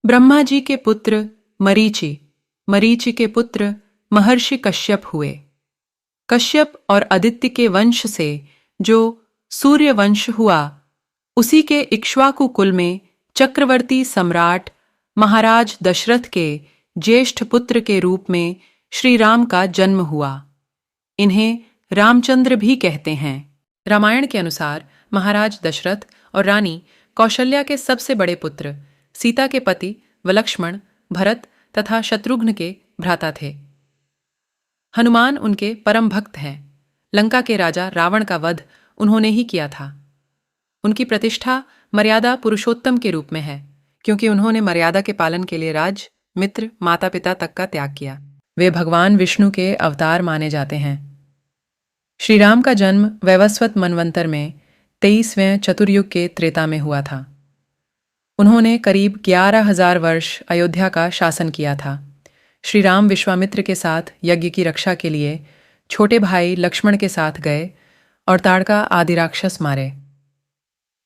ब्रह्मा जी के पुत्र मरीचि, मरीचि के पुत्र महर्षि कश्यप हुए। कश्यप और आदित्य के वंश से जो सूर्य वंश हुआ, उसी के इक्ष्वाकु कुल में चक्रवर्ती सम्राट महाराज दशरथ के ज्येष्ठ पुत्र के रूप में श्री राम का जन्म हुआ। इन्हें रामचंद्र भी कहते हैं। रामायण के अनुसार महाराज दशरथ और रानी कौशल्या के सबसे बड़े पुत्र सीता के पति व लक्ष्मण, भरत तथा शत्रुघ्न के भ्राता थे। हनुमान उनके परम भक्त हैं। लंका के राजा रावण का वध उन्होंने ही किया था। उनकी प्रतिष्ठा मर्यादा पुरुषोत्तम के रूप में है, क्योंकि उन्होंने मर्यादा के पालन के लिए राज, मित्र, माता पिता तक का त्याग किया। वे भगवान विष्णु के अवतार माने जाते हैं। श्री राम का जन्म वैवस्वत मनवंतर में 23वें चतुर्युग के त्रेता में हुआ था। उन्होंने करीब 11,000 वर्ष अयोध्या का शासन किया था। श्री राम विश्वामित्र के साथ यज्ञ की रक्षा के लिए छोटे भाई लक्ष्मण के साथ गए और ताड़का आदि राक्षस मारे।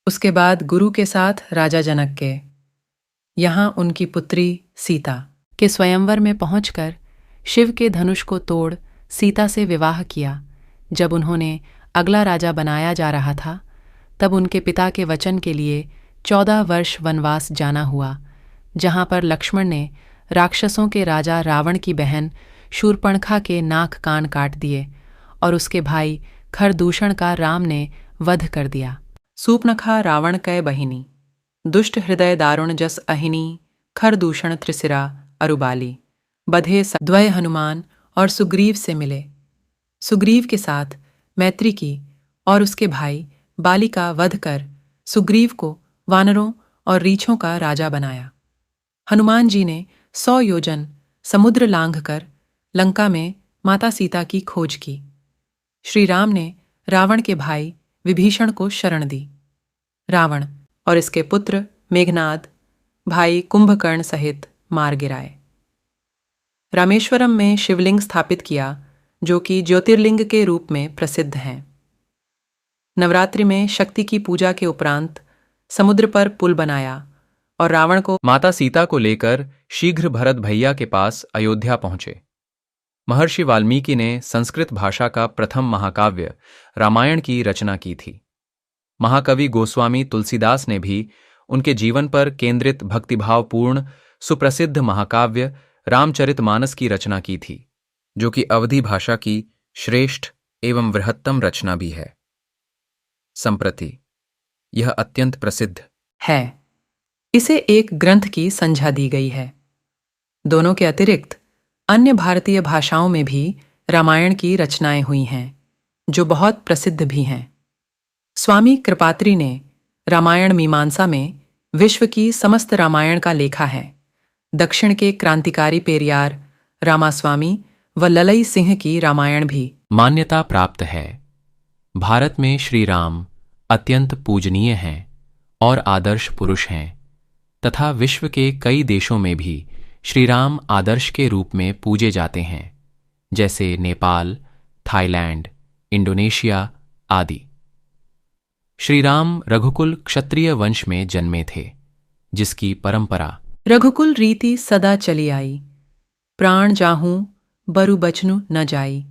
उसके बाद गुरु के साथ राजा जनक के यहाँ उनकी पुत्री सीता के स्वयंवर में पहुंचकर शिव के धनुष को तोड़ सीता से विवाह किया। जब उन्होंने अगला राजा बनाया जा रहा था, तब उनके पिता के वचन के लिए 14 वर्ष वनवास जाना हुआ, जहाँ पर लक्ष्मण ने राक्षसों के राजा रावण की बहन शूर्पणखा के नाक कान काट दिए और उसके भाई खरदूषण का राम ने वध कर दिया। सूपनखा रावण कै बहिनी, दुष्ट हृदय दारुण जस अहिनी, खरदूषण त्रिसिरा अरुबाली। बधे द्वय हनुमान और सुग्रीव से मिले। सुग्रीव के साथ मैत्री की और उसके भाई बाली का वध कर सुग्रीव को वानरों और रीछों का राजा बनाया। हनुमान जी ने 100 योजन समुद्र लांघकर लंका में माता सीता की खोज की। श्री राम ने रावण के भाई विभीषण को शरण दी। रावण और इसके पुत्र मेघनाद भाई कुंभकर्ण सहित मार गिराए। रामेश्वरम में शिवलिंग स्थापित किया, जो कि ज्योतिर्लिंग के रूप में प्रसिद्ध हैं। नवरात्रि में शक्ति की पूजा के उपरांत समुद्र पर पुल बनाया और रावण को माता सीता को लेकर शीघ्र भरत भैया के पास अयोध्या पहुंचे। महर्षि वाल्मीकि ने संस्कृत भाषा का प्रथम महाकाव्य रामायण की रचना की थी। महाकवि गोस्वामी तुलसीदास ने भी उनके जीवन पर केंद्रित भक्तिभावपूर्ण सुप्रसिद्ध महाकाव्य रामचरितमानस की रचना की थी, जो कि अवधी भाषा की श्रेष्ठ एवं बृहत्तम रचना भी है। संप्रति यह अत्यंत प्रसिद्ध है। इसे एक ग्रंथ की संज्ञा दी गई है। दोनों के अतिरिक्त अन्य भारतीय भाषाओं में भी रामायण की रचनाएं हुई हैं, जो बहुत प्रसिद्ध भी हैं। स्वामी कृपात्री ने रामायण मीमांसा में विश्व की समस्त रामायण का लेखा है। दक्षिण के क्रांतिकारी पेरियार रामास्वामी व ललई सिंह की रामायण भी मान्यता प्राप्त है। भारत में श्री राम अत्यंत पूजनीय हैं और आदर्श पुरुष हैं, तथा विश्व के कई देशों में भी श्री राम आदर्श के रूप में पूजे जाते हैं, जैसे नेपाल, थाईलैंड, इंडोनेशिया आदि। श्री राम रघुकुल क्षत्रिय वंश में जन्मे थे, जिसकी परंपरा रघुकुल रीति सदा चली आई, प्राण जाहूं बरु बचनु न जाई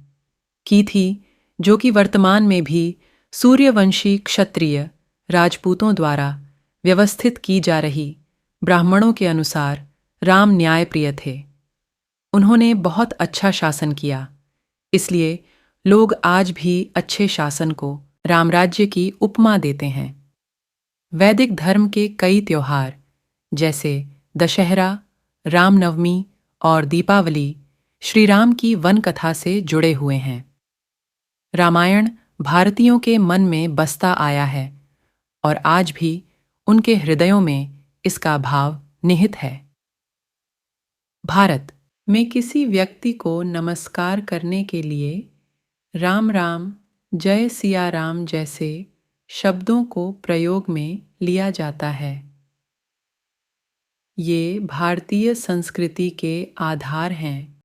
की थी, जो कि वर्तमान में भी सूर्यवंशी क्षत्रिय राजपूतों द्वारा व्यवस्थित की जा रही ब्राह्मणों के अनुसार राम न्यायप्रिय थे। उन्होंने बहुत अच्छा शासन किया, इसलिए लोग आज भी अच्छे शासन को रामराज्य की उपमा देते हैं। वैदिक धर्म के कई त्योहार जैसे दशहरा, रामनवमी और दीपावली श्री राम की वन कथा से जुड़े हुए हैं। रामायण भारतीयों के मन में बसता आया है और आज भी उनके हृदयों में इसका भाव निहित है। भारत में किसी व्यक्ति को नमस्कार करने के लिए राम राम, जय सिया राम जैसे शब्दों को प्रयोग में लिया जाता है। ये भारतीय संस्कृति के आधार हैं।